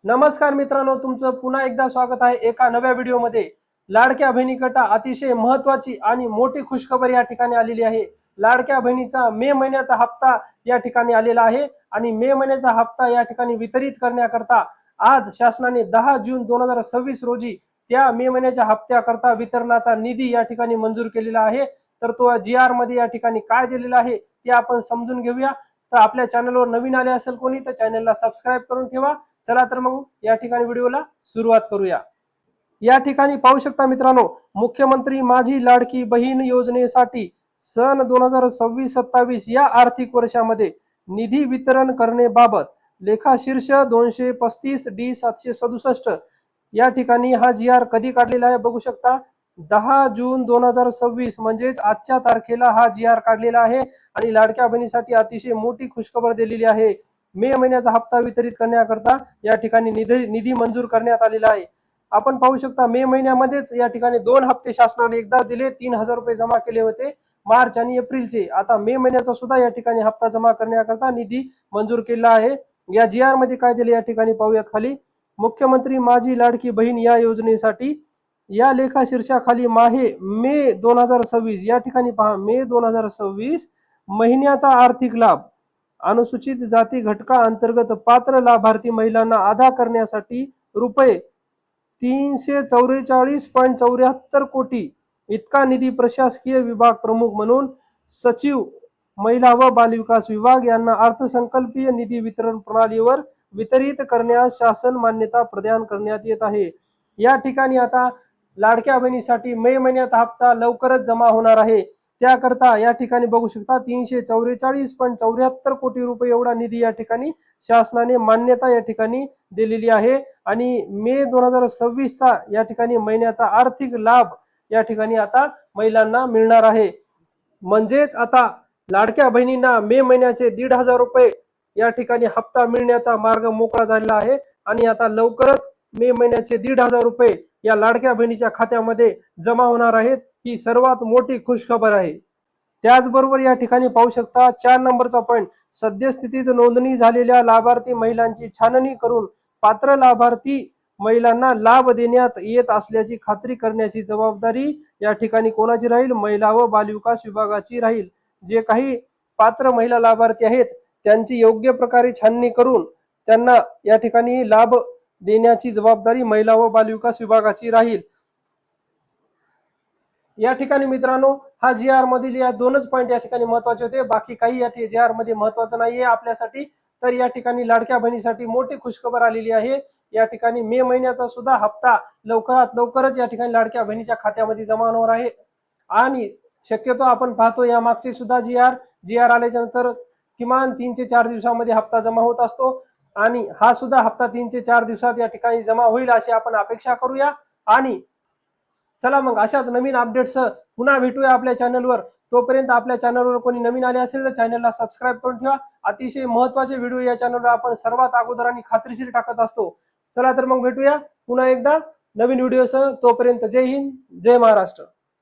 नमस्कार मित्रांनो, तुमचं पुन्हा एकदा स्वागत आहे एका नव्या व्हिडिओमध्ये। लाडक्या बहिणीकरता अतिशय महत्त्वाची आणि मोठी खुशखबर या ठिकाणी आलेली आहे। लाडक्या बहिणीचा मे महिन्याचा हप्ता या ठिकाणी आलेला आहे आणि मे महिन्याचा हप्ता या ठिकाणी वितरित करण्याकरता आज शासनाने 10 जून 2026 रोजी त्या मे महिन्याच्या हप्त्याकरता वितरणाचा निधी या ठिकाणी मंजूर केलेला आहे। तर तो GR मध्ये या ठिकाणी काय दिलेला आहे ते आपण समजून घेऊया। तर आपल्या चॅनलवर नवीन आले असेल कोणी तर चॅनलला सबस्क्राइब करून ठेवा। चला तर मग या ठिकाणी व्हिडिओला सुरुवात करूया। या ठिकाणी पाहू शकता मित्रांनो, मुख्यमंत्री माझी लाडकी बहीण योजनेसाठी सन 2026-27 या आर्थिक वर्षामध्ये निधी वितरण करण्याबाबत लेखाशीर्ष 235 D 767 या ठिकाणी हा GR कधी काढलेला आहे बघू शकता। 10 जून 2026 म्हणजेच आजच्या तारखेला हा GR काढलेला आहे आणि लाडक्या बहिणीसाठी अतिशय मोठी खुशखबर दिलेली आहे। मे महिन्याचा हप्ता वितरित करण्याकरता या ठिकाणी निधी मंजूर करण्यात आलेला आहे। आपण पाहू शकता मे महिन्यामध्येच या ठिकाणी 2 हप्ते शासनाने एकदा दिले, 3000 रुपये जमा केले होते मार्च आणि एप्रिलचे। आता मे महिन्याचा सुद्धा या ठिकाणी हप्ता जमा करण्याकरता निधी मंजूर केला आहे। या GR मध्ये काय दिले या ठिकाणी पाहूयात खाली। मुख्यमंत्री माझी लाडकी बहीण या योजनेसाठी या लेखा शीर्षाखाली मे 2026 या ठिकाणी पहा, मे 2026 महिन्याचा आर्थिक लाभ अनुसूचित जाती घटका अंतर्गत पात्र लाभार्थी महिलांना अदा करण्यासाठी रुपये 344.74 कोटी इतका निधी प्रशासकीय विभाग प्रमुख म्हणून सचिव महिला व बालविकास विभाग यांना अर्थसंकल्पीय निधी वितरण प्रणालीवर वितरित करण्यास शासन मान्यता प्रदान करण्यात येत आहे। या ठिकाणी आता लाडक्या बहिणीसाठी मे महिन्यात हप्ता लवकरच जमा होणार आहे। त्याकरता या ठिकाणी बघू शकता 344.74 कोटी रुपये एवढा निधी या ठिकाणी शासनाने मान्यता या ठिकाणी दिलेली आहे आणि मे 2026 चा या ठिकाणी महिन्याचा आर्थिक लाभ या ठिकाणी आता महिलांना मिळणार आहे। म्हणजेच आता लाडक्या बहिणींना मे महिन्याचे 1500 रुपये या ठिकाणी हप्ता मिळण्याचा मार्ग मोकळा झालेला आहे आणि आता लवकरच मे महिन्याचे 1500 रुपये या लाडक्या बहिणीच्या खात्यामध्ये जमा होणार आहेत। ही सर्वात मोठी खुशखबर आहे। त्याचबरोबर या ठिकाणी पाहू शकता 4 नंबरचा पॉइंट, सद्यस्थितीत नोंदणी झालेल्या लाभार्थी महिलांची छाननी करून पात्र लाभार्थी महिलांना लाभ देण्यात येत असल्याची खात्री करण्याची जबाबदारी या ठिकाणी कोणाची राहील? महिला व बालविकास विभागाची राहील। जे काही पात्र महिला लाभार्थी आहेत त्यांची योग्य प्रकारे छाननी करून त्यांना या ठिकाणी लाभ देण्याची जबाबदारी महिला व बालविकास विभागाची राहील। या ठिकाणी मित्रांनो हा GR मधील या दोनच पॉइंट या ठिकाणी महत्त्वाचे होते, बाकी काही या GR मध्ये महत्त्वाचं नाहीये आपल्यासाठी। तर या ठिकाणी लाडक्या बहिणीसाठी मोठी खुशखबर आलेली आहे। या ठिकाणी मे महिन्याचा सुद्धा हप्ता लवकरात लवकरच या ठिकाणी लाडक्या बहिणीच्या खात्यामध्ये जमा होणार आहे आणि शक्यतो आपण पाहतो या मागचे सुद्धा GR आल्याच्या नंतर किमान 3 ते 4 दिवसांमध्ये हप्ता जमा होत असतो आणि हा सुद्धा हप्ता 3 ते 4 दिवसात या ठिकाणी जमा होईल अशी आपण अपेक्षा करूया। आणि चला मग अशाच नवीन अपडेट्स पुन्हा भेटूया आपल्या चॅनलवर। तोपर्यंत आपल्या चॅनलवर कोणी नवीन आले असेल तर चॅनलला सबस्क्राइब करून ठेवा। अतिशय महत्त्वाचे व्हिडिओ या चॅनलवर आपण सर्वात अगोदर आणि खात्रीशीर टाकत असतो। चला तर मग भेटूया पुन्हा एकदा नवीन व्हिडिओसह। तोपर्यंत जय हिंद, जय महाराष्ट्र।